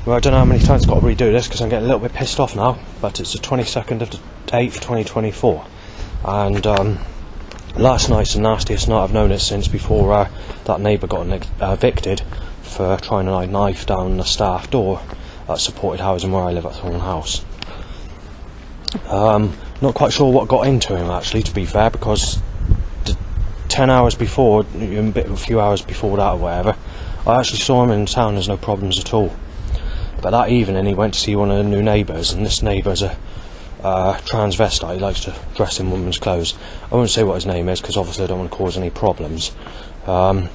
Well, I don't know how many times I've got to redo this because I'm getting a little bit pissed off now, but it's the 22nd of the 8th, 2024, and last night's the nastiest night I've known it since before that neighbour got evicted for trying to knife down the staff door at supported housing where I live at Thorn House. Not quite sure what got into him actually, to be fair, because 10 hours before, a few hours before that or whatever, I actually saw him in town. There's no problems at all. But that evening he went to see one of the new neighbours, and this neighbour's a transvestite. He likes to dress in women's clothes. I won't say what his name is because obviously I don't want to cause any problems. They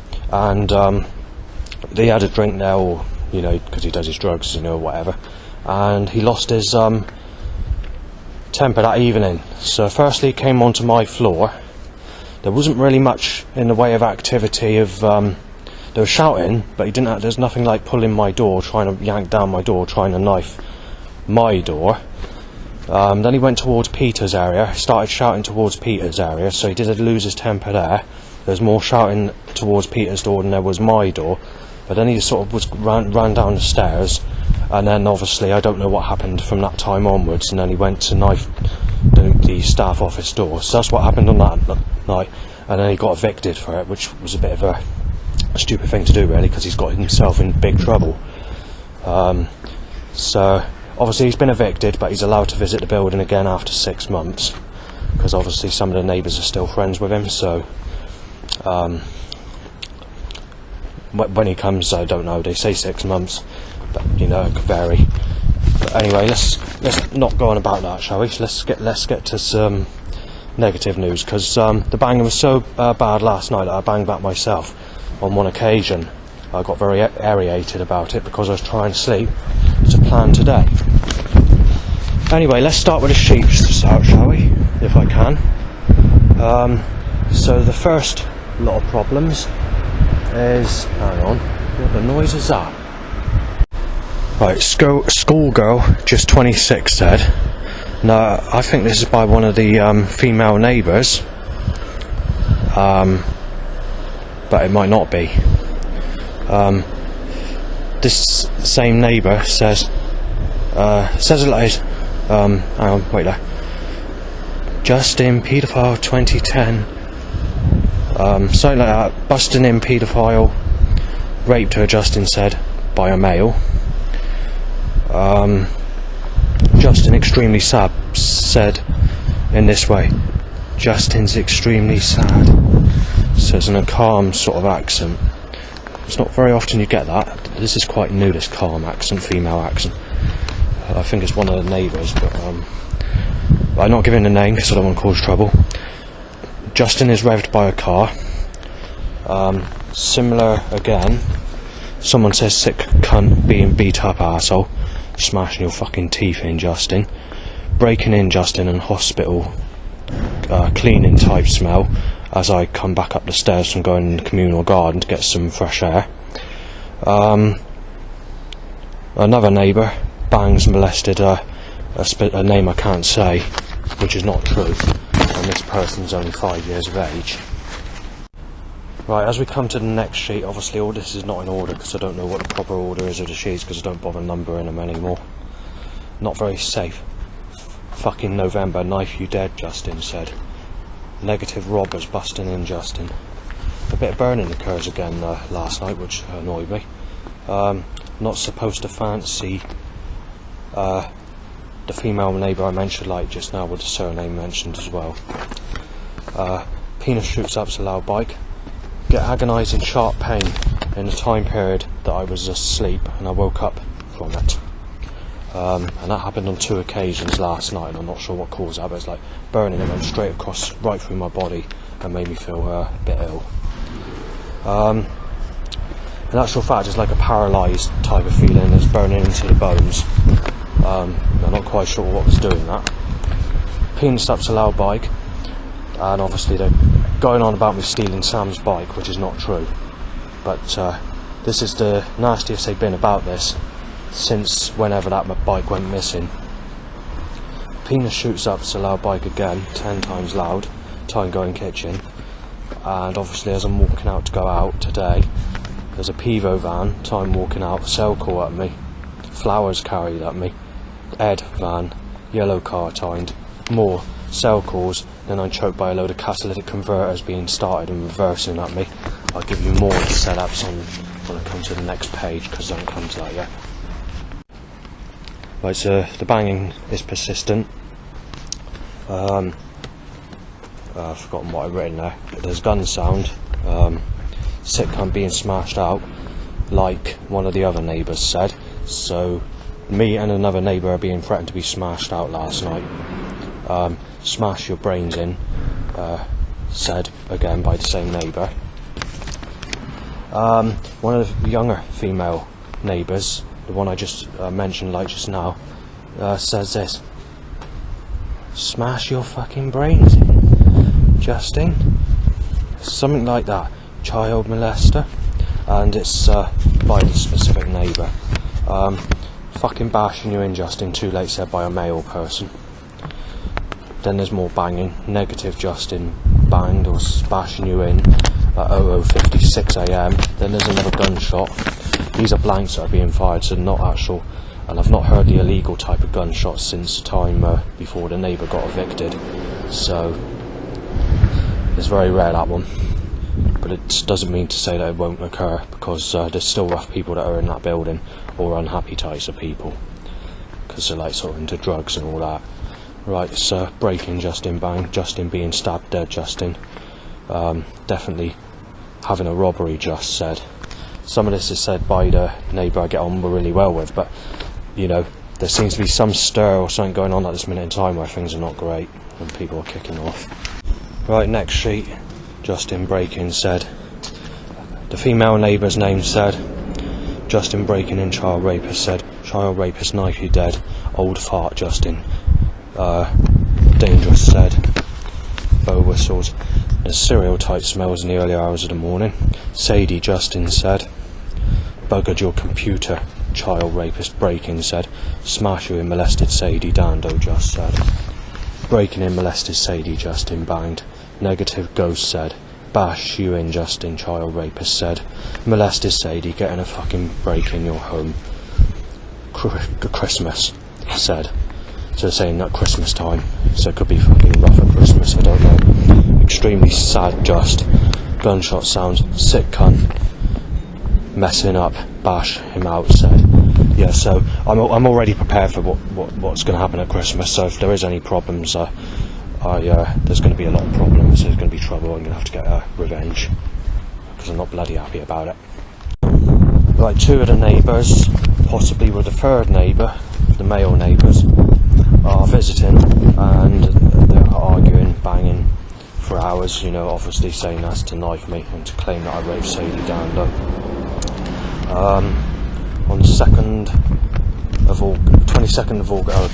had a drink there, or because he does his drugs, whatever, and he lost his temper that evening. So firstly he came onto my floor. There wasn't really much in the way of activity of they were shouting, but he didn't. There's nothing like pulling my door, trying to yank down my door, trying to knife my door. Then he went towards Peter's area, started shouting towards Peter's area, so he did lose his temper there. There was more shouting towards Peter's door than there was my door, but then he sort of ran down the stairs, and then obviously I don't know what happened from that time onwards, and then he went to knife the staff office door. So that's what happened on that night, and then he got evicted for it, which was a bit of a stupid thing to do really, because he's got himself in big trouble. So obviously he's been evicted, but he's allowed to visit the building again after 6 months, because obviously some of the neighbours are still friends with him. So when he comes, I don't know, they say 6 months, but it could vary. But anyway, let's not go on about that, shall we? Let's get to some negative news, because the banging was so bad last night that I banged back myself on one occasion. I got very irritated about it because I was trying to sleep to plan today. Anyway, let's start with the sheep, shall we, if I can. So the first lot of problems is, hang on, what the noise is that? Right, schoolgirl, just 26, said. Now, I think this is by one of the female neighbours, but it might not be. This same neighbour says it like this, hang on, wait there. Justin, paedophile 2010, something like that, busting in paedophile, raped her, Justin said, by a male. Justin, extremely sad, said in this way, Justin's extremely sad, says in a calm sort of accent. It's not very often you get that. This is quite new, this calm accent, female accent. I think it's one of the neighbours, but I'm not giving the name because I don't want to cause trouble. Justin is revved by a car. Similar again, someone says sick cunt being beat up arsehole, smashing your fucking teeth in, Justin. Breaking in, Justin, and hospital cleaning type smell as I come back up the stairs from going in the communal garden to get some fresh air. Another neighbour bangs molested a name I can't say, which is not true, and this person's only 5 years of age. Right, as we come to the next sheet, obviously all this is not in order because I don't know what the proper order is of the sheets, because I don't bother numbering them anymore. Not very safe. Fucking November, knife you dead, Justin said. Negative robbers busting in, Justin. A bit of burning occurs again last night, which annoyed me. Not supposed to fancy the female neighbour I mentioned, like just now, with the surname mentioned as well. Penis shoots up to loud bike. Get agonising sharp pain in the time period that I was asleep, and I woke up from it. And that happened on 2 occasions last night, and I'm not sure what caused that, but it's like burning. It went straight across, right through my body, and made me feel a bit ill. In actual fact, it's like a paralysed type of feeling. It's burning into the bones. I'm not quite sure what was doing that. Penis up to loud bike, and obviously they're going on about me stealing Sam's bike, which is not true. But this is the nastiest they've been about this since whenever that bike went missing. Penis shoots up to loud bike again, 10 times loud, time going kitchen. And obviously as I'm walking out to go out today, there's a Pivo van, time walking out, cell call at me, flowers carried at me, Ed van, yellow car tined, more cell calls, then I'm choked by a load of catalytic converters being started and reversing at me. I'll give you more setups on when I come to the next page, because I don't come to that yet. Right, so the banging is persistent. I've forgotten what I've written there, but there's gun sound, sitcom being smashed out, like one of the other neighbours said. So me and another neighbour are being threatened to be smashed out last night. Smash your brains in, said again by the same neighbour. One of the younger female neighbours, the one I just mentioned like just now, says this: smash your fucking brains in, Justin. Something like that. Child molester. And it's by the specific neighbour. Fucking bashing you in, Justin, too late said by a male person. Then there's more banging. Negative Justin banged or bashing you in at 00:56 AM. Then there's another gunshot. These are blanks that are being fired, so not actual. And I've not heard the illegal type of gunshots since the time before the neighbour got evicted. So it's very rare, that one. But it doesn't mean to say that it won't occur, because there's still rough people that are in that building, or unhappy types of people, because they're like sort of into drugs and all that. Right, so breaking Justin bang, Justin being stabbed dead, Justin. Definitely having a robbery, just said. Some of this is said by the neighbour I get on really well with, but you know, there seems to be some stir or something going on at this minute in time where things are not great and people are kicking off. Right, next sheet. Justin breaking said, the female neighbour's name said, Justin breaking in, child rapist said, child rapist knife you dead, old fart Justin. Dangerous said, bow whistles, there's cereal type smells in the early hours of the morning. Sadie Justin said, buggered your computer, child rapist breaking said, smash you in, molested Sadie, Dando just said. Breaking in, molested Sadie, Justin banged. Negative ghost said, bash you in, Justin, child rapist said, molested Sadie, getting a fucking break in your home. Christmas said. So saying that Christmas time, so it could be fucking rough at Christmas, I don't know. Extremely sad, just. Gunshot sounds, sick cunt. Messing up, bash him out, said. Yeah, so I'm already prepared for what's going to happen at Christmas, so if there is any problems, there's going to be a lot of problems, there's going to be trouble, I'm going to have to get revenge, because I'm not bloody happy about it. Right, two of the neighbours, possibly with the third neighbour, the male neighbours, are visiting, and they're arguing, banging for hours, you know, obviously saying that's to knife me and to claim that I raped Sadie down low. On the 22nd of August, I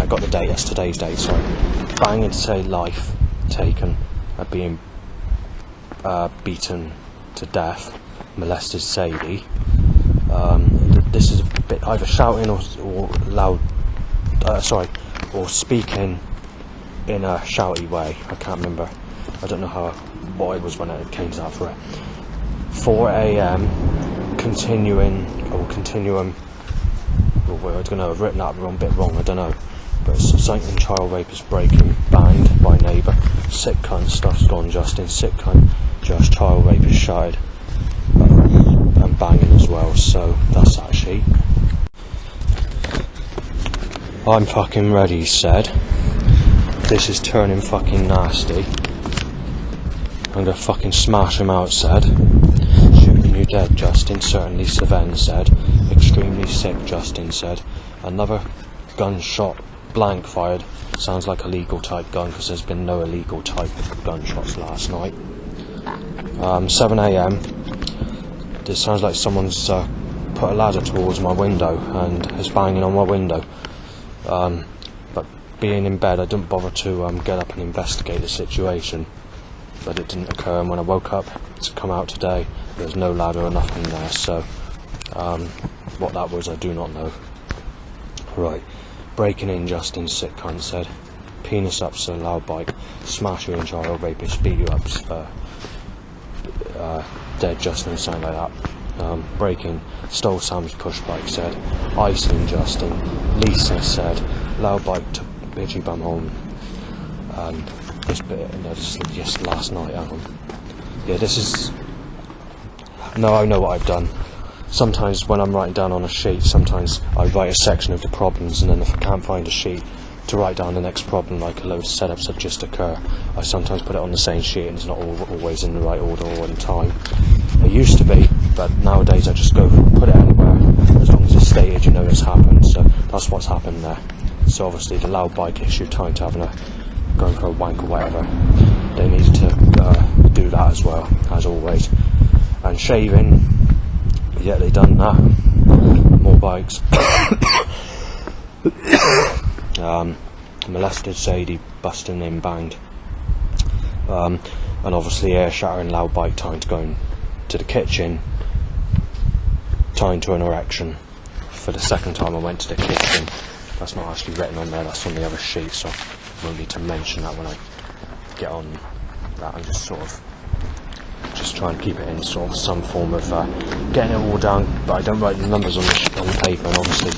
got the date, that's today's date, sorry. Banging to say life taken, being beaten to death, molested Sadie. This is a bit either shouting or loud, or speaking in a shouty way. I can't remember. I don't know what it was when it came to that for it. 4 AM, continuum. I don't know. I've written that wrong bit wrong. I don't know. But it's something child rapist breaking, banged by neighbour. Sick cunt, stuff's gone, Justin. Sick cunt, just child rapist shouted. And banging as well. So that's that sheet. I'm fucking ready, said. This is turning fucking nasty. I'm gonna fucking smash him out, said. Shooting you dead, Justin, certainly, Saven said. Extremely sick, Justin said. Another gunshot, blank fired. Sounds like a legal type gun, because there's been no illegal type gunshots last night. 7 AM. This sounds like someone's put a ladder towards my window and is banging on my window. But being in bed, I didn't bother to get up and investigate the situation. But it didn't occur, and when I woke up to come out today, there was no ladder or nothing there, so what that was I do not know. Right, breaking in, Justin, sick cunt said. Penis up, so loud bike. Smash you in, child rapist, beat you up, dead Justin, something like that. breaking, stole Sam's push bike, said, icing Justin, Lisa said, loud bike to Bidgie Bum home, and this bit, this is just last night, yeah, this is, no, I know what I've done. Sometimes when I'm writing down on a sheet, sometimes I write a section of the problems, and then if I can't find a sheet to write down the next problem, like a load of setups that just occur, I sometimes put it on the same sheet, and it's not always in the right order all the time. It used to be, but nowadays I just go put it anywhere, as long as it's stated, you know it's happened. So that's what's happened there. So obviously the loud bike issue, time to having going for a wank or whatever, they needed to do that as well, as always. And shaving, yeah, they done that. More bikes. Molested Sadie, busting in, banged. And obviously air shattering, loud bike, time to go to the kitchen, time to an erection. For the second time I went to the kitchen. That's not actually written on there, that's on the other sheet, so I won't need to mention that when I get on that. I'm just sort of trying to keep it in sort of some form of getting it all down, but I don't write the numbers on the paper, and obviously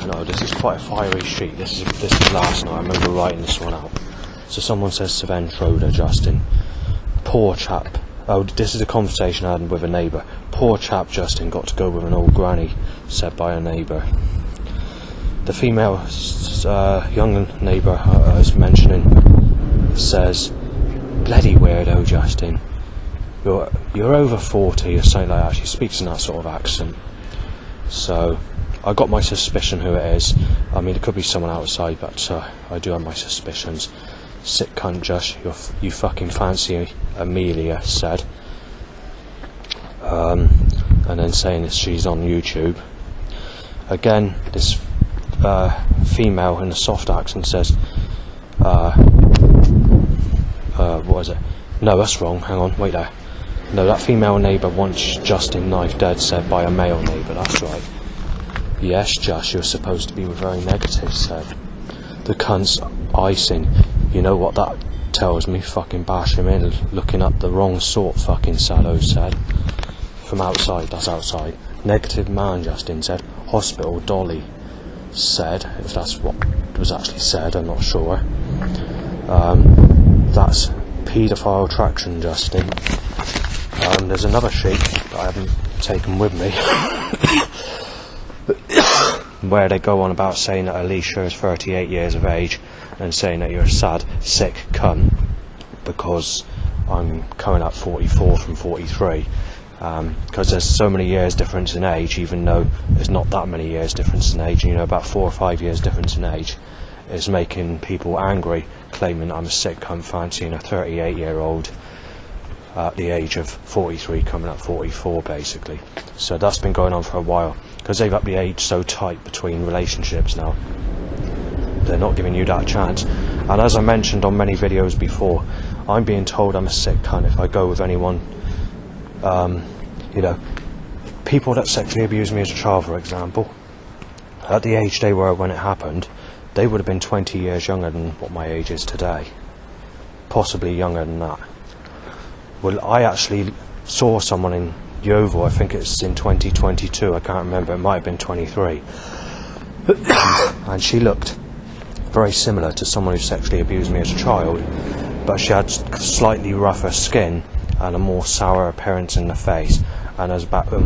no, this is quite a fiery sheet. This is last night. I remember writing this one out. So someone says, Sven Schroeder, Justin, poor chap. Oh, this is a conversation I had with a neighbour. Poor chap Justin got to go with an old granny, said by a neighbour. The female young neighbour I was mentioning says, bloody weirdo Justin, you're over 40 or something like that. She speaks in that sort of accent. So I got my suspicion who it is. I mean, it could be someone outside, but I do have my suspicions. Sick cunt, Josh, you fucking fancy Amelia, said. And then saying that she's on YouTube. Again, this female in a soft accent says, what is it? No, that's wrong, hang on, wait there. No, that female neighbour wants Justin knife dead, said by a male neighbour, that's right. Yes, Josh, you're supposed to be very negative, said. The cunt's icing. You know what that tells me? Fucking bash him in, looking up the wrong sort, fucking Sado said. From outside, that's outside. Negative man, Justin said. Hospital, Dolly said. If that's what was actually said, I'm not sure. That's paedophile traction, Justin. There's another sheet that I haven't taken with me. Where they go on about saying that Alicia is 38 years of age and saying that you're a sad, sick cunt because I'm coming up 44 from 43, because there's so many years difference in age, even though there's not that many years difference in age. You know, about 4 or 5 years difference in age is making people angry, claiming I'm a sick cunt fancying a 38-year-old at the age of 43 coming up 44 basically. So that's been going on for a while, because they've upped the age so tight between relationships now. They're not giving you that chance. And as I mentioned on many videos before, I'm being told I'm a sick cunt if I go with anyone, you know, people that sexually abused me as a child, for example. At the age they were when it happened, they would have been 20 years younger than what my age is today. Possibly younger than that. Well, I actually saw someone in Yeovil, I think it's in 2022, I can't remember, it might have been 23. And she looked very similar to someone who sexually abused me as a child, but she had slightly rougher skin and a more sour appearance in the face, and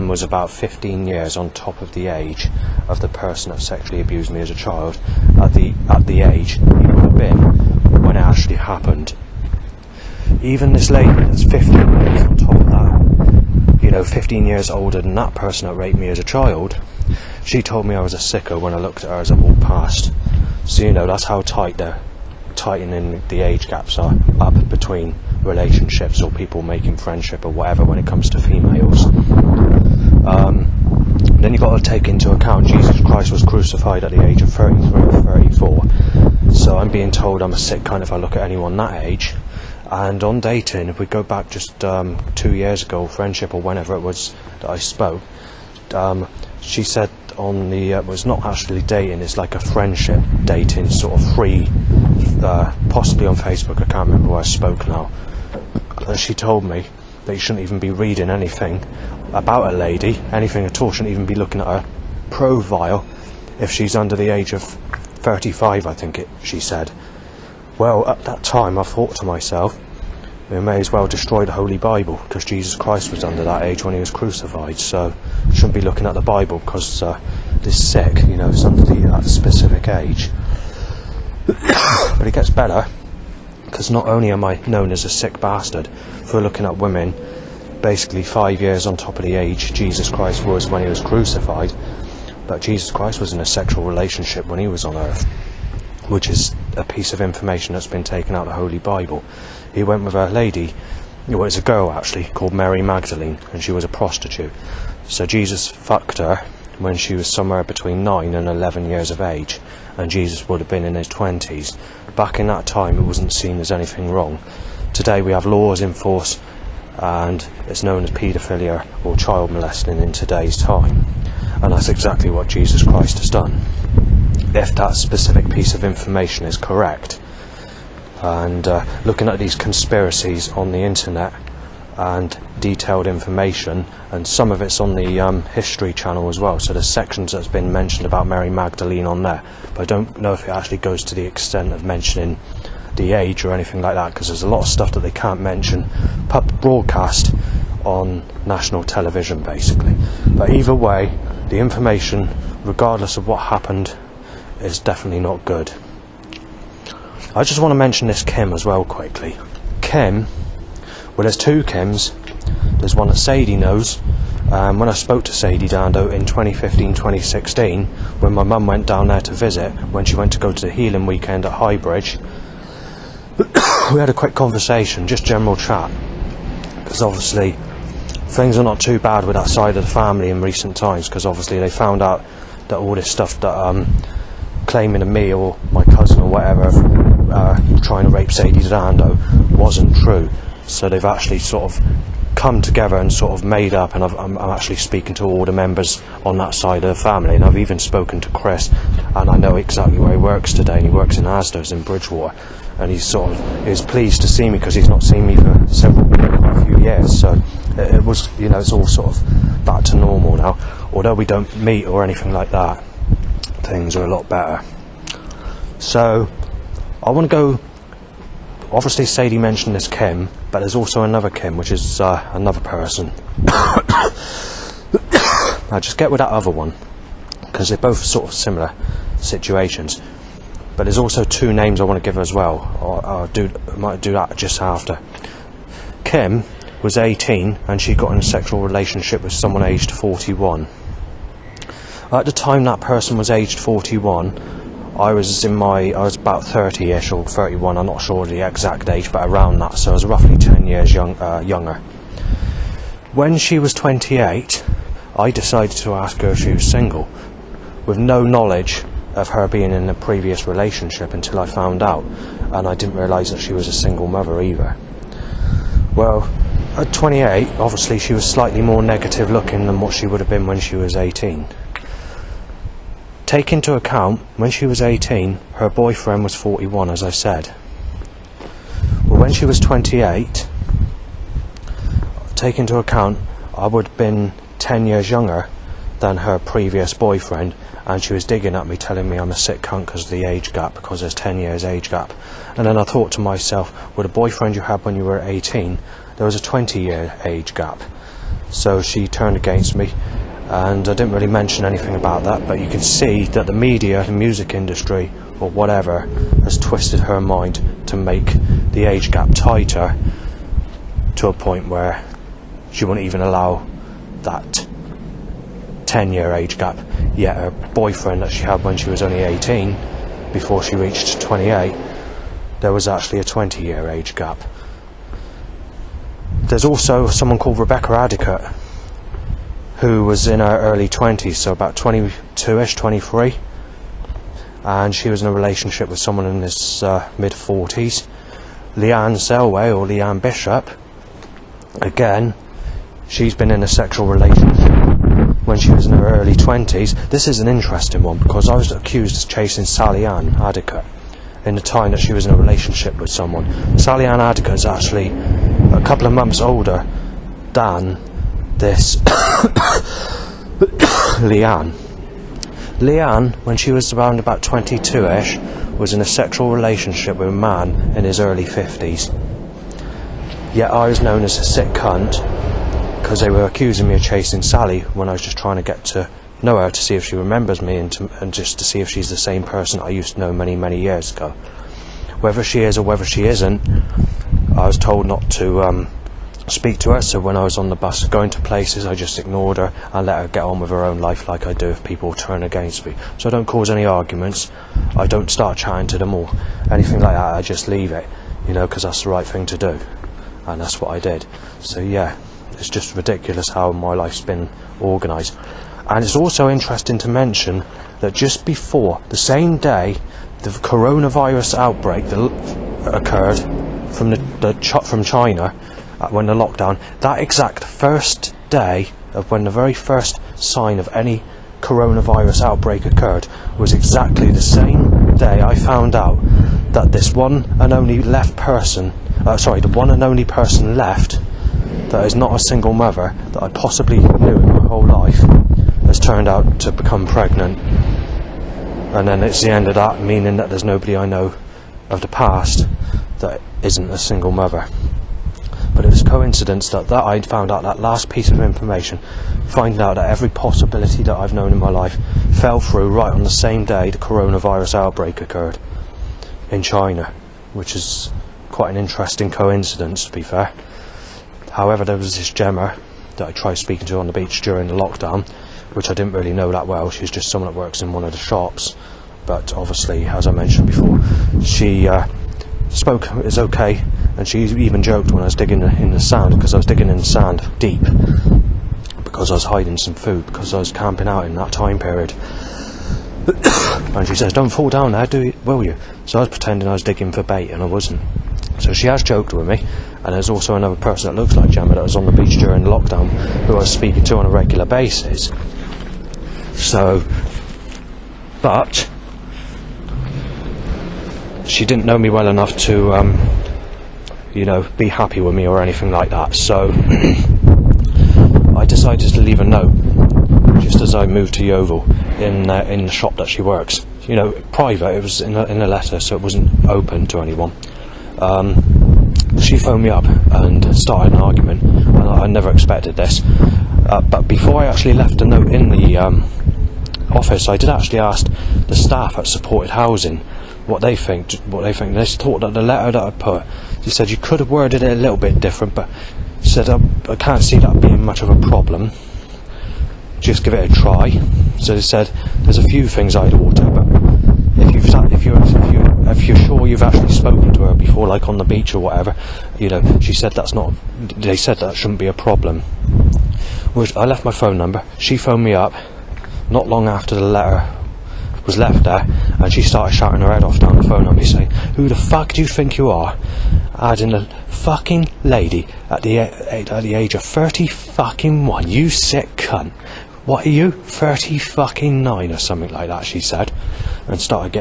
was about 15 years on top of the age of the person that sexually abused me as a child at the age he would have been when it actually happened. Even this lady that's 15 years on top of that, you know, 15 years older than that person that raped me as a child, she told me I was a sicko when I looked at her as I walked past. So, you know, that's how tight they're tightening the age gaps are up between relationships or people making friendship or whatever when it comes to females. Then you've got to take into account Jesus Christ was crucified at the age of 33 or 34. So I'm being told I'm a sick cunt if I look at anyone that age. And on dating, if we go back just 2 years ago, friendship or whenever it was that I spoke, she said on the, it was not actually dating, it's like a friendship dating, sort of free, possibly on Facebook, I can't remember where I spoke now. And she told me that you shouldn't even be reading anything about a lady, anything at all, shouldn't even be looking at her profile if she's under the age of 35, I think she said. Well, at that time I thought to myself, we may as well destroy the Holy Bible, because Jesus Christ was under that age when he was crucified, so you shouldn't be looking at the Bible because it's sick, it's under that specific age. But it gets better, because not only am I known as a sick bastard for looking at women basically 5 years on top of the age Jesus Christ was when he was crucified, but Jesus Christ was in a sexual relationship when he was on earth, which is a piece of information that's been taken out of the Holy Bible. He went with a lady, it was a girl actually, called Mary Magdalene, and she was a prostitute. So Jesus fucked her when she was somewhere between 9 and 11 years of age, and Jesus would have been in his 20s. Back in that time it wasn't seen as anything wrong. Today we have laws in force, and it's known as paedophilia or child molesting in today's time, and that's exactly what Jesus Christ has done, if that specific piece of information is correct. And looking at these conspiracies on the internet and detailed information, and some of it's on the History Channel as well, so there's sections that's been mentioned about Mary Magdalene on there, but I don't know if it actually goes to the extent of mentioning the age or anything like that, because there's a lot of stuff that they can't mention broadcast on national television basically. But either way, the information, regardless of what happened, is definitely not good. I just want to mention this Kim as well quickly. Kim, well, there's two Kims. There's one that Sadie knows. When I spoke to Sadie Dando in 2015-2016, when my mum went down there to visit, when she went to go to the healing weekend at Highbridge, we had a quick conversation, just general chat, because obviously things are not too bad with that side of the family in recent times, because obviously they found out that all this stuff that claiming to me or my cousin or whatever trying to rape Sadie Dando wasn't true. So they've actually sort of come together and sort of made up, and I'm actually speaking to all the members on that side of the family, and I've even spoken to Chris, and I know exactly where he works today, and he works in Asda's in Bridgewater, and he was pleased to see me because he's not seen me for quite a few years. So it was, it's all sort of back to normal now. Although we don't meet or anything like that, things are a lot better. So I want to go, obviously Sadie mentioned this Kim, but there's also another Kim, which is another person. Now just get with that other one, because they're both sort of similar situations. But there's also two names I want to give as well. I might do that just after. Kim was 18 and she got in a sexual relationship with someone aged 41. At the time that person was aged 41, I was about 30ish or 31, I'm not sure the exact age, but around that, so I was roughly 10 years younger. When she was 28, I decided to ask her if she was single, with no knowledge of her being in a previous relationship until I found out, and I didn't realise that she was a single mother either. Well, at 28, obviously she was slightly more negative looking than what she would have been when she was 18. Take into account, when she was 18, her boyfriend was 41, as I said. Well, when she was 28, take into account, I would have been 10 years younger than her previous boyfriend, and she was digging at me, telling me I'm a sick cunt because of the age gap, because there's 10 years age gap. And then I thought to myself, with the boyfriend you had when you were 18, there was a 20-year age gap. So she turned against me, and I didn't really mention anything about that, but you can see that the media, the music industry, or whatever, has twisted her mind to make the age gap tighter, to a point where she wouldn't even allow that 10-year age gap, yet her boyfriend that she had when she was only 18, before she reached 28, there was actually a 20-year age gap. There's also someone called Rebecca Adicott, who was in her early 20s, so about 22ish, 23, and she was in a relationship with someone in his mid-40s. Leanne Selway, or Leanne Bishop, again, she's been in a sexual relationship when she was in her early 20s. This is an interesting one, because I was accused of chasing Sally Ann Adicott in the time that she was in a relationship with someone. Sally Ann Adicott is actually a couple of months older Dan this Leanne, when she was around about 22ish, was in a sexual relationship with a man in his early 50s. Yet I was known as a sick cunt because they were accusing me of chasing Sally when I was just trying to get to know her, to see if she remembers me and just to see if she's the same person I used to know many, many years ago. Whether she is or whether she isn't, I was told not to speak to her, so when I was on the bus going to places, I just ignored her and let her get on with her own life like I do if people turn against me. So I don't cause any arguments, I don't start chatting to them or anything like that, I just leave it, because that's the right thing to do, and that's what I did. So yeah, it's just ridiculous how my life's been organised. And it's also interesting to mention that just before, the same day the coronavirus outbreak occurred from China, when the lockdown, that exact first day of when the very first sign of any coronavirus outbreak occurred was exactly the same day I found out that this one and only person left, that is not a single mother that I possibly knew in my whole life, has turned out to become pregnant. And then it's the end of that, meaning that there's nobody I know of the past that isn't a single mother. But it was coincidence that I found out that last piece of information, finding out that every possibility that I've known in my life fell through right on the same day the coronavirus outbreak occurred in China, which is quite an interesting coincidence, to be fair. However, there was this Gemma that I tried speaking to on the beach during the lockdown, which I didn't really know that well. She's just someone that works in one of the shops, but obviously, as I mentioned before, she spoke is okay, and she even joked when I was digging in the sand, because I was digging in the sand deep because I was hiding some food, because I was camping out in that time period. And she says, "Don't fall down there, will you?" So I was pretending I was digging for bait, and I wasn't. So she has joked with me. And there's also another person that looks like Gemma that was on the beach during the lockdown, who I was speaking to on a regular basis. So, but she didn't know me well enough to be happy with me or anything like that. So I decided to leave a note just as I moved to Yeovil in the shop that she works. Private. It was in a letter, so it wasn't open to anyone. She phoned me up and started an argument, and I never expected this. But before I actually left a note in the office, I did actually ask the staff at supported housing what they think. They thought that the letter that I put, she said you could have worded it a little bit different, but she said I can't see that being much of a problem. Just give it a try. So they said there's a few things I'd alter, but if you're sure you've actually spoken to her before, like on the beach or whatever, she said they said that shouldn't be a problem. Which I left my phone number. She phoned me up not long after the letter was left there, and she started shouting her head off down the phone at me, saying, "Who the fuck do you think you are? Adding a fucking lady at the age of 30 fucking 1, you sick cunt. What are you, 30 fucking 9 or something like that," she said, and started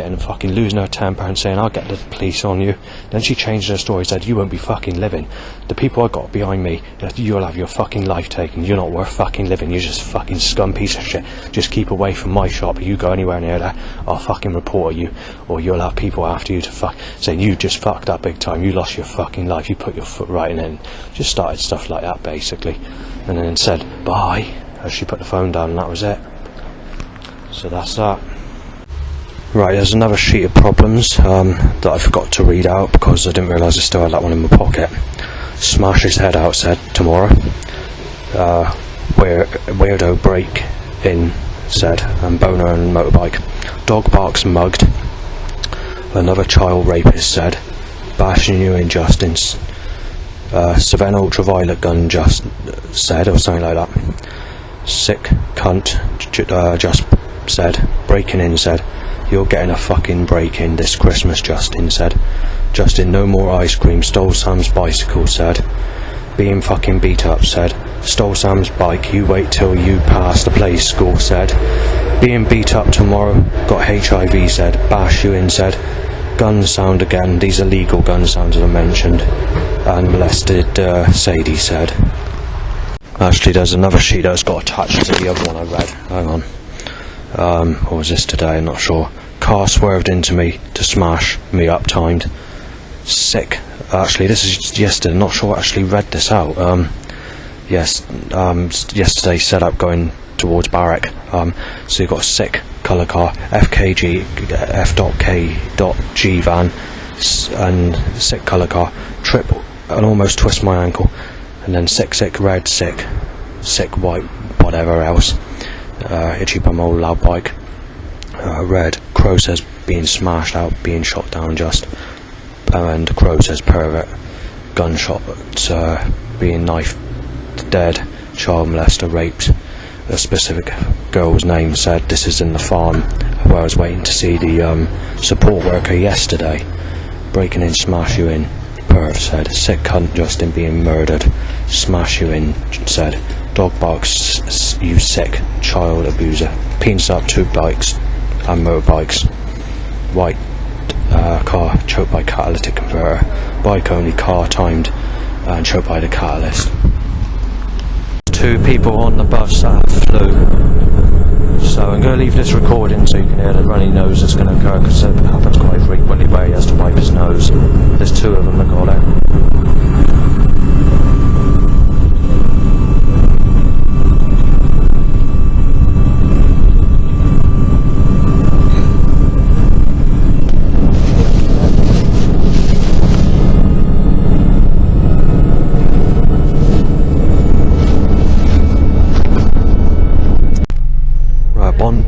losing her temper and saying, "I'll get the police on you." Then she changed her story, said, "You won't be fucking living. The people I got behind me, you'll have your fucking life taken. You're not worth fucking living. You're just a fucking scum piece of shit. Just keep away from my shop. If you go anywhere near there, I'll fucking report you, or you'll have people after you to saying you just fucked up big time. You lost your fucking life. You put your foot right in it." And just started stuff like that, basically. And then said, "Bye," as she put the phone down, and that was it. So that's that. Right, there's another sheet of problems that I forgot to read out because I didn't realise I still had that one in my pocket. Smash his head out, said, tomorrow. Weirdo break in, said, and boner and motorbike. Dog barks mugged. Another child rapist, said. Bashing you injustice. Savannah ultraviolet gun just said, or something like that. Sick cunt just said. Breaking in, said. You're getting a fucking break-in this Christmas, Justin, said. Justin, no more ice cream. Stole Sam's bicycle, said. Being fucking beat up, said. Stole Sam's bike. You wait till you pass the play school, said. Being beat up tomorrow. Got HIV, said. Bash you in, said. Gun sound again. These are legal gun sounds, as I mentioned. And molested Sadie, said. Actually, there's another sheet that's got attached to the other one I read. Hang on. Or was this today? I'm not sure. Car swerved into me to smash me up, timed. Sick. Actually, this is yesterday. I'm not sure I actually read this out. Yesterday set up going towards Barrack. So you've got a sick colour car, FKG, F.K.G van, and sick colour car, trip and almost twist my ankle, and then sick red, sick white, whatever else, itchy bum old loud bike, red, Crow says being smashed out, being shot down just, and Crow says pervert, gunshot, being knifed to dead, child molester, raped. A specific girl's name said this is in the farm where I was waiting to see the support worker yesterday. Breaking in, smash you in. Perv said sick cunt Justin being murdered. Smash you in, said dog barks, you sick child abuser. Peens up 2 bikes and motorbikes. White car choked by catalytic converter. Bike only car timed and choked by the catalyst. 2 people on the bus that flew. So I'm going to leave this recording so you can hear the runny nose that's going to occur, because it happens quite frequently where he has to wipe his nose. There's 2 of them that got it.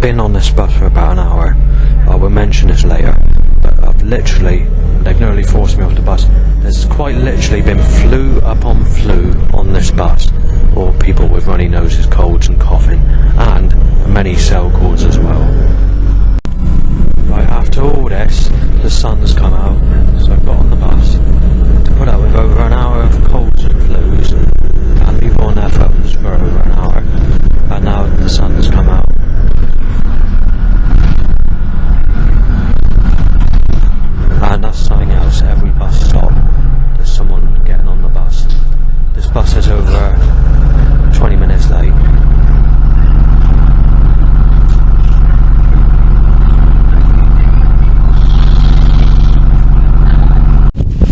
Been on this bus for about an hour. I will mention this later, but they've nearly forced me off the bus. There's quite literally been flu upon flu on this bus, or people with runny noses, colds and coughing, and many cell calls as well. Right, after all this, the sun's come out, so I've got on the bus to put up with over an hour of colds and flus, and people on their phones for over an hour, and now the sun's come out. And that's something else, every bus stop there's someone getting on the bus. This bus is over 20 minutes late.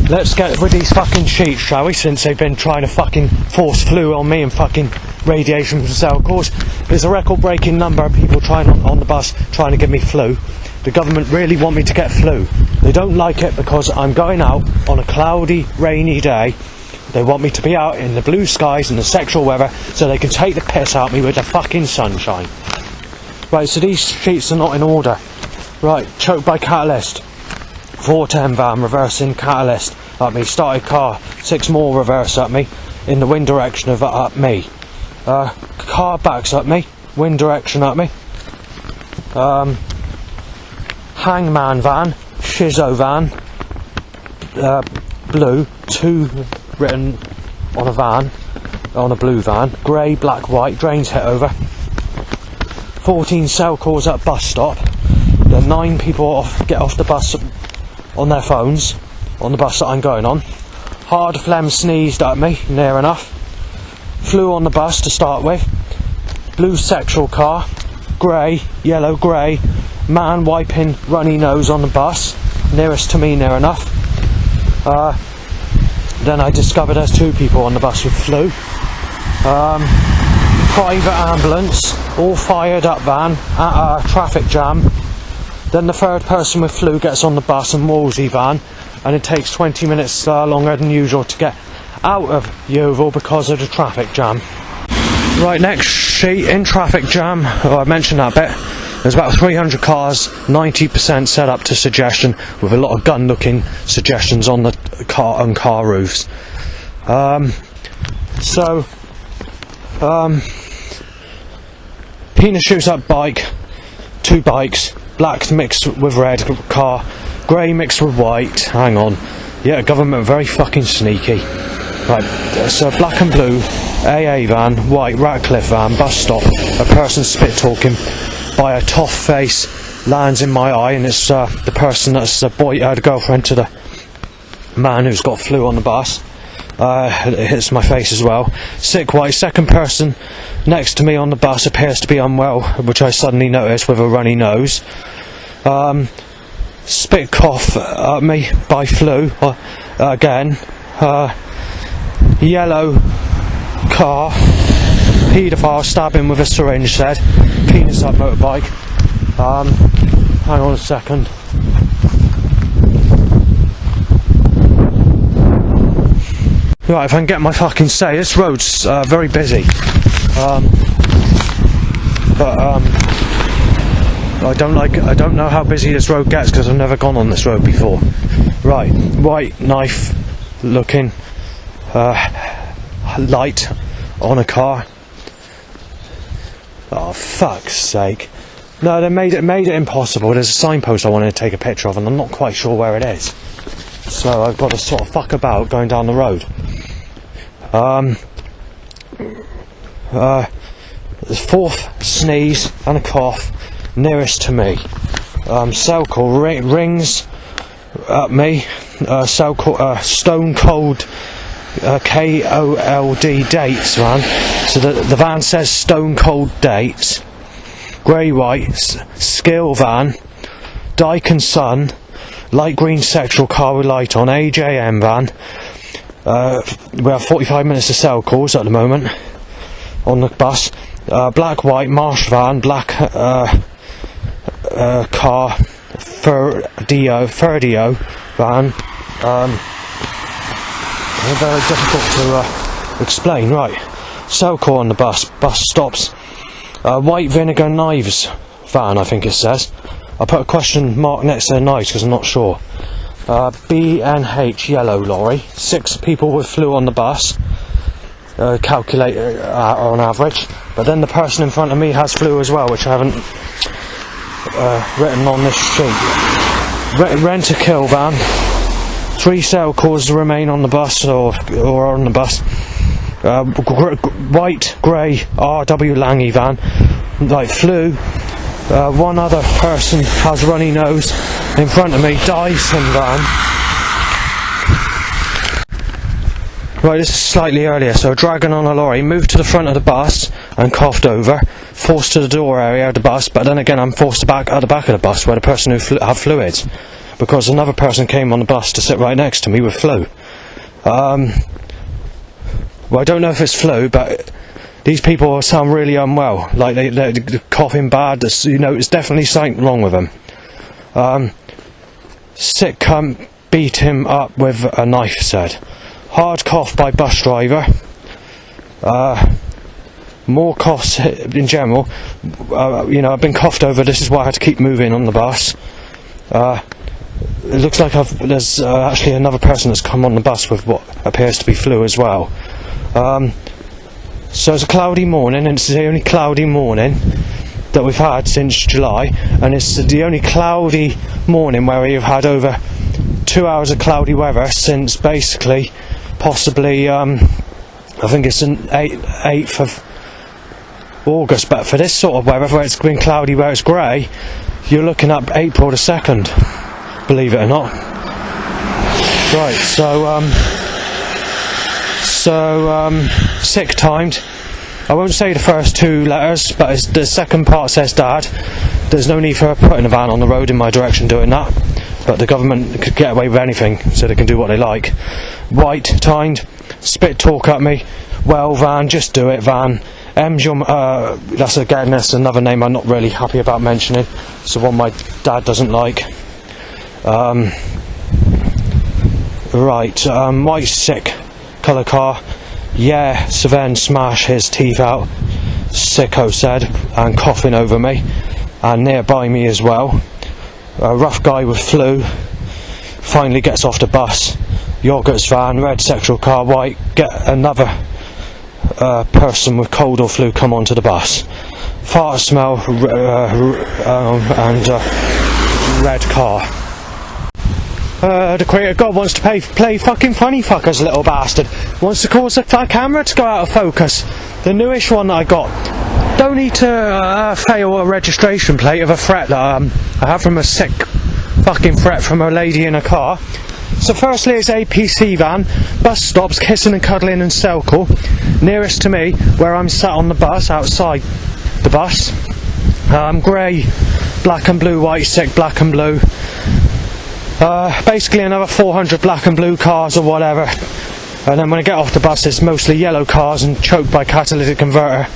Let's get rid of these fucking sheets, shall we, since they've been trying to fucking force flu on me and fucking radiation from cell calls. There's a record-breaking number of people trying on the bus trying to give me flu. The government really want me to get flu. They don't like it because I'm going out on a cloudy, rainy day. They want me to be out in the blue skies and the sexual weather so they can take the piss out of me with the fucking sunshine. Right, so these sheets are not in order. Right, choked by catalyst. 410 van reversing catalyst at me. Started car, 6 more reverse at me in the wind direction of at me. Car backs at me, wind direction at me. Hangman van, Shizzo van, blue, 2 written on a van, on a blue van, grey, black, white, drains hit over. 14 cell calls at bus stop. Then 9 people get off the bus on their phones, on the bus that I'm going on. Hard phlegm sneezed at me, near enough. Flew on the bus to start with. Blue sexual car, grey, yellow, grey. Man wiping runny nose on the bus, nearest to me, near enough. Then I discovered there's 2 people on the bus with flu. Private ambulance, all fired up van, at a traffic jam. Then the 3rd person with flu gets on the bus and Wolsey van, and it takes 20 minutes longer than usual to get out of Yeovil because of the traffic jam. Right, next sheet, in traffic jam, I mentioned that bit. There's about 300 cars, 90% set up to suggestion, with a lot of gun-looking suggestions on the car roofs. Penis shoots up bike, 2 bikes, black mixed with red car, grey mixed with white. Hang on, yeah, government very fucking sneaky. Right, so black and blue, AA van, white Ratcliffe van, bus stop. A person spit talking by a toff face lands in my eye, and it's the person that's the girlfriend to the man who's got flu on the bus. It hits my face as well. Sick white. Second person next to me on the bus appears to be unwell, which I suddenly noticed, with a runny nose. Spit cough at me by flu again. Yellow car. Paedophile stabbing with a syringe, said. Penis up motorbike. Hang on a second. Right, if I can get my fucking say, this road's very busy. I don't know how busy this road gets because I've never gone on this road before. Right, white knife looking light on a car. Oh, fuck's sake. No, they made it impossible. There's a signpost I wanted to take a picture of and I'm not quite sure where it is. So I've got to sort of fuck about going down the road. The fourth sneeze and a cough nearest to me. Cell call rings at me. Cell call, stone cold KOLD dates van. So the van says stone cold dates. Grey white skill van. Dyke and Son. Light green sexual car with light on. AJM van. We have 45 minutes of cell calls at the moment on the bus. Black white marsh van, black car, Ferdio van. Very difficult to explain. Right, cell call on the bus. Bus stops. White vinegar knives van, I think it says. I put a question mark next to the knives because I'm not sure. BNH yellow lorry. 6 people with flu on the bus. Calculate on average. But then the person in front of me has flu as well, which I haven't written on this sheet. Rent a kill van. 3 cell calls remain on the bus or on the bus. White grey RW Langy van. Like flu. 1 other person has runny nose in front of me. Dyson van. Right, this is slightly earlier, so a dragon on a lorry moved to the front of the bus and coughed over, forced to the door area of the bus, but then again I'm forced back at the back of the bus where the person who had fluids, because another person came on the bus to sit right next to me with flu. Well, I don't know if it's flu, but these people sound really unwell, like they're coughing bad. You know, it's definitely something wrong with them. Sick cunt beat him up with a knife, said. Hard cough by bus driver. More coughs in general. You know, I've been coughed over. This is why I had to keep moving on the bus. It looks like there's actually another person that's come on the bus with what appears to be flu as well. So it's a cloudy morning, and it's the only cloudy morning that we've had since July, and it's the only cloudy morning where we've had over 2 hours of cloudy weather since basically, possibly, I think it's an 8th of August, but for this sort of weather, where it's been cloudy, where it's grey, you're looking up April the 2nd, believe it or not. Right, sick timed. I won't say the first 2 letters, but the second part says Dad. There's no need for putting a van on the road in my direction doing that, but the government could get away with anything, so they can do what they like. White timed. Spit talk at me. Well, van, just do it, van. M's your, that's another name I'm not really happy about mentioning. It's the one my dad doesn't like. White sick colour car. Yeah, Savan smash his teeth out, sicko said, and coughing over me, and nearby me as well. A rough guy with flu finally gets off the bus. Yogurt's van, red sexual car, white. Get another person with cold or flu come onto the bus. Fart smell and red car. The creator God wants to play fucking funny fuckers, little bastard. Wants to cause the camera to go out of focus. The newish one that I got. Don't need to fail a registration plate of a threat that I have from a sick fucking threat from a lady in a car. So firstly it's APC van, bus stops, kissing and cuddling in circle, nearest to me, where I'm sat on the bus, outside the bus. Grey, black and blue, white, sick, black and blue. Basically another 400 black and blue cars or whatever. And then when I get off the bus it's mostly yellow cars and choked by catalytic converter.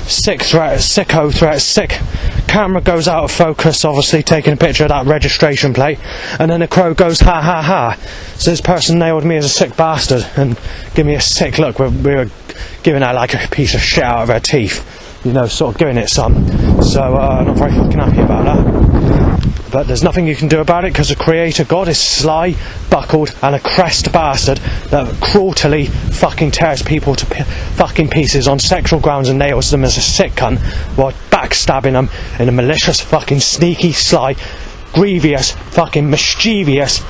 Sick threat, sicko threat, sick. Camera goes out of focus, obviously taking a picture of that registration plate, and then the crow goes ha ha ha. So this person nailed me as a sick bastard and gave me a sick look. We were giving her like a piece of shit out of her teeth, you know, sort of giving it some. So I'm not very fucking happy about that. But there's nothing you can do about it because the creator god is sly, buckled and a crest bastard that crueltily fucking tears people to fucking pieces on sexual grounds and nails them as a sick cunt while backstabbing them in a malicious fucking sneaky, sly, grievous, fucking mischievous,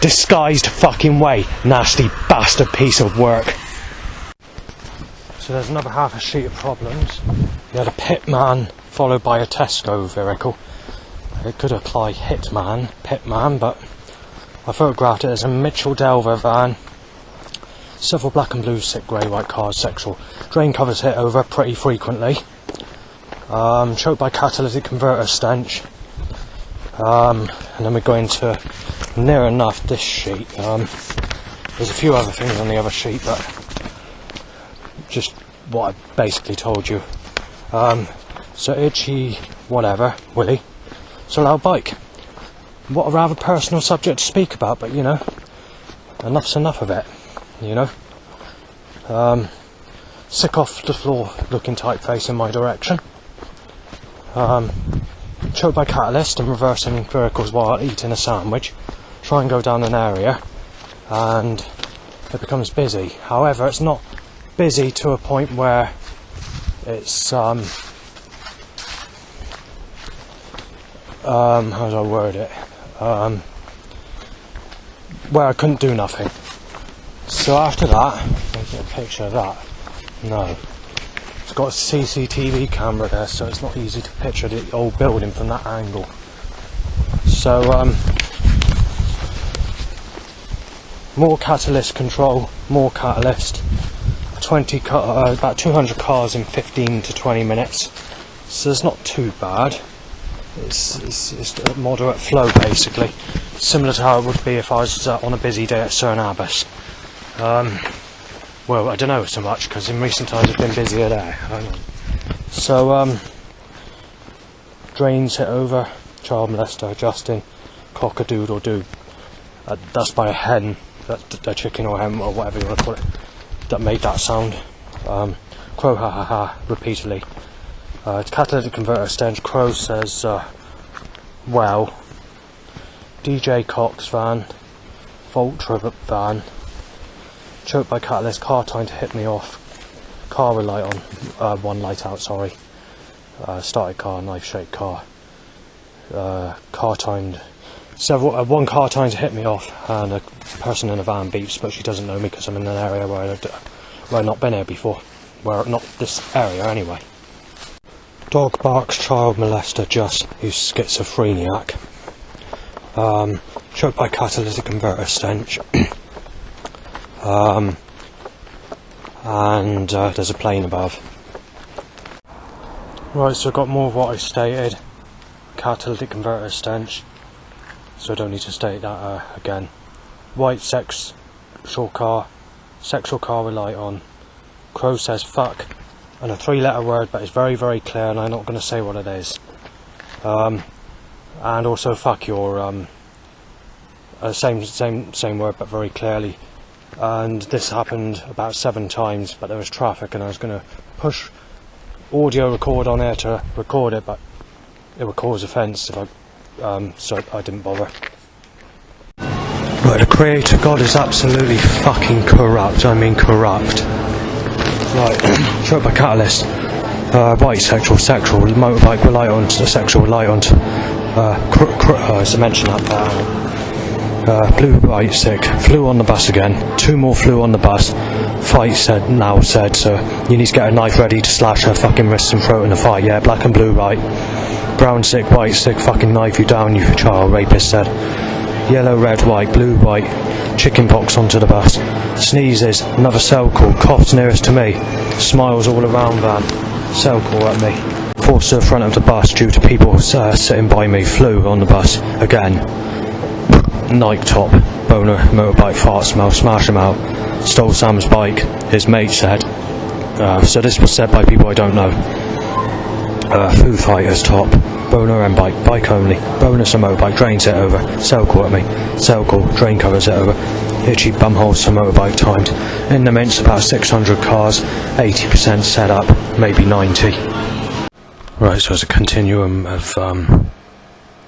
disguised fucking way. Nasty bastard piece of work. So there's another half a sheet of problems. You had a pitman followed by a Tesco vehicle. It could apply pitman, but I photographed it as a Mitchell Delver van. Several black and blue, sick, grey, white cars, sexual. Drain covers hit over pretty frequently. Choked by catalytic converter stench. And then we go into near enough this sheet. There's a few other things on the other sheet, but just what I basically told you. So itchy, whatever, Willie. It's a loud bike. What a rather personal subject to speak about, but you know, enough's enough of it, you know. Sick off the floor looking typeface in my direction. Choked by catalyst and reversing vehicles while eating a sandwich. Try and go down an area and it becomes busy. However, it's not busy to a point where it's how do I word it? Where I couldn't do nothing. So after that, making a picture of that. No. It's got a CCTV camera there, so it's not easy to picture the old building from that angle. So, more catalyst control, more catalyst. About 200 cars in 15 to 20 minutes. So it's not too bad. It's a moderate flow basically, similar to how it would be if I was on a busy day at Cern Abbas. Well, I don't know so much because in recent times I've been busier there. So drains hit over, child molester, Justin, cock-a-doodle-doo. That's by a hen, a chicken or hen or whatever you want to call it, that made that sound. Crow ha ha ha repeatedly. It's catalytic converter stench. Crow says, well, DJ Cox van, Voltra van, choked by catalyst, car trying to hit me off, car with light on, one light out, sorry, started car, knife shaped car, car timed, one car trying to hit me off, and a person in a van beeps, but she doesn't know me because I'm in an area where I've not been here before, not this area anyway. Dog barks, child molester, just who's schizophrenic. Choked by catalytic converter stench. And there's a plane above. Right, so I've got more of what I stated. Catalytic converter stench. So I don't need to state that again. White sexual car with light on. Crow says fuck. And a 3-letter word, but it's very, very clear, and I'm not going to say what it is. And also, fuck your same word, but very clearly. And this happened about 7 times, but there was traffic, and I was going to push audio record on air to record it, but it would cause offence if so I didn't bother. Right, the creator god is absolutely fucking corrupt. I mean corrupt. Right, choked by catalyst, white sexual, motorbike with light on, sexual light on, as I mentioned that, blue, white, sick, flew on the bus again, 2 more flew on the bus, fight said, so you need to get a knife ready to slash her fucking wrists and throat in a fight, yeah, black and blue, right, brown sick, white sick, fucking knife you down, you child rapist said, yellow, red, white, blue, white, chicken pox onto the bus. Sneezes, another cell call, coughs nearest to me, smiles all around van, cell call at me. Forced to the front of the bus due to people sitting by me, flew on the bus again. Nike top, boner, motorbike, fart smell, smash him out. Stole Sam's bike, his mate said. So this was said by people I don't know. Foo Fighters top, boner and bike only. Bonus a motorbike, drains it over. Cell call at me, cell call, drain covers it over. Itchy bumholes to motorbike timed. In the mints about 600 cars, 80% set up, maybe 90. Right, so it's a continuum of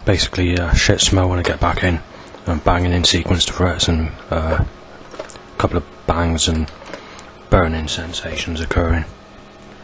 basically shit smell when I get back in, and banging in sequence to threats, and a couple of bangs and burning sensations occurring.